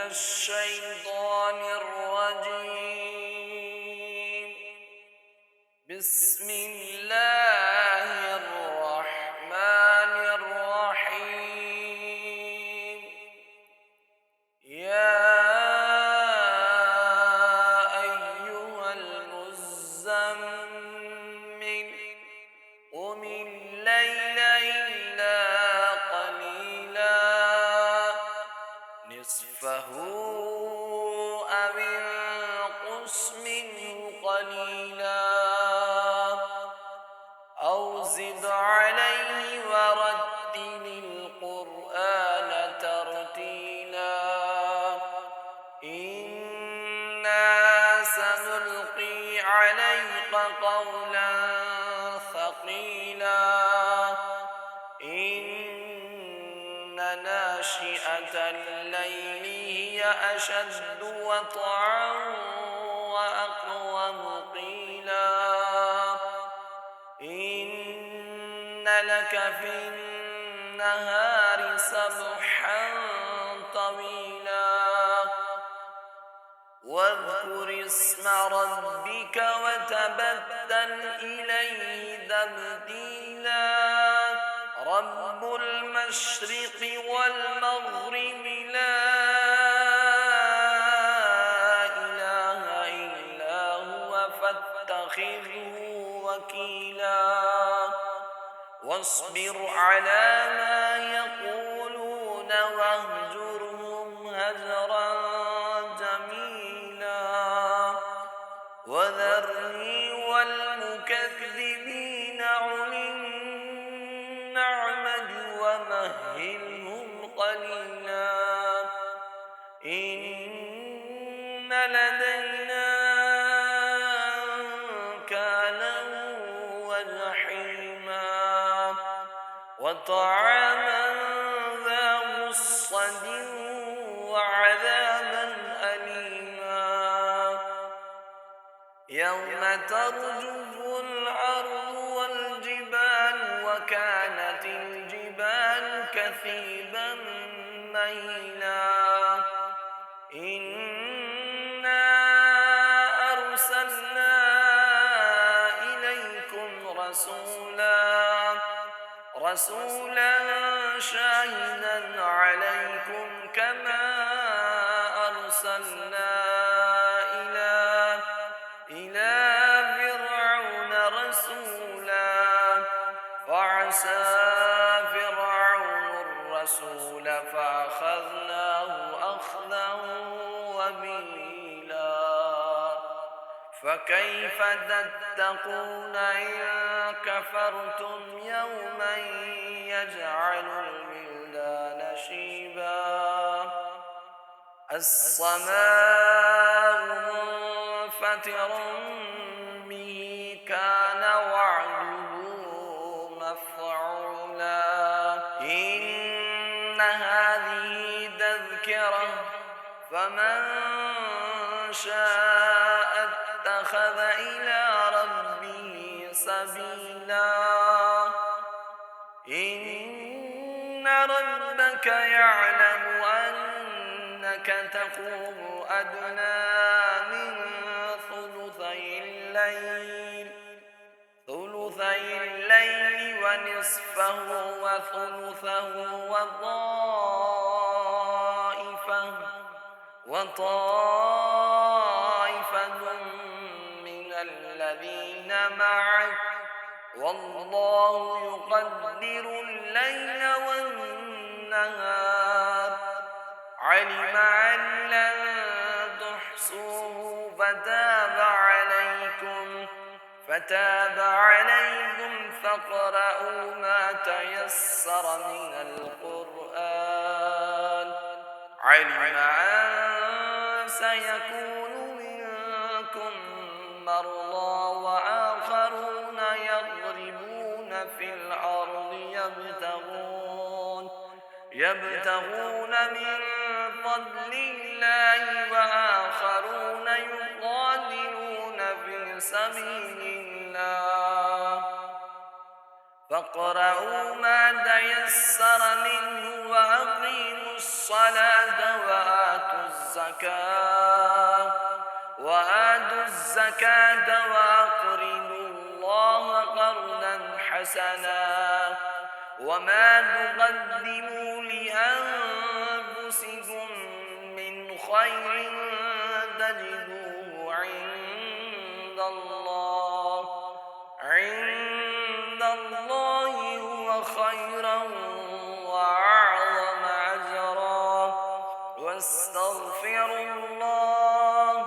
الشيطان الرجيم. بسم الله الرحمن الرحيم. يا أيها المزمل قم الليل إلا قليلا نصفه أو انقص منه قليلا أو زد عليه ورتل القرآن ترتيلا إنا سنلقي عليك قولا ثقيلا إن ناشئة الليل هي أشد وطئا وأقوم قيلا إن لك في النهار سبحا طويلا واذكر اسم ربك وتبتل إليه تبتيلا رب المشرق والمغرب لا إله إلا هو فاتخذه وكيلا واصبر على ما يقولون واهجرهم هجرا جميلا وذرني والمكذبين أولي النعمة ومهلهم قليلا إن لدينا أنكالا وجحيما وطعاما ذا غصة وعذابا أليما يوم ترجف الأرض والجبال وكانت الجبال كثيبا مهيلا إنا أرسلنا إليكم رسولا شاهدا عليكم كما أرسلنا إلى فرعون رسولا فعصى فرعون الرسول فأخذناه أخذا وبيلا فكيف تتقون إن كفرتم يوما يجعل الولدان شيبا السماء منفطر به كان وعده مفعولا إن هذه تذكرة فمن شاء اتخذ إلى ربه سبيلا إن ربك يعلم أنك تقوم أدنى من ثلثي الليل ونصفه وثلثه وطائفة من الذين معك والله يقدر الليل والنهار علم أن لن تحصوه فتاب عليكم فاقرؤوا ما تيسر من القرآن علم أن سيكون منكم مرضى وآخرون يضربون في الأرض يبتغون من فضل الله وآخرون يقاتلون في سبيل الله فاقرؤوا ما تيسر منه وأقيموا الصلاة وآتوا الزكاة الزكاة وأقرضوا الله قرضا حسنا وما تقدموا لأنفسكم من خير تجدوه عند الله هو خيرا وأعظم أجرا واستغفروا الله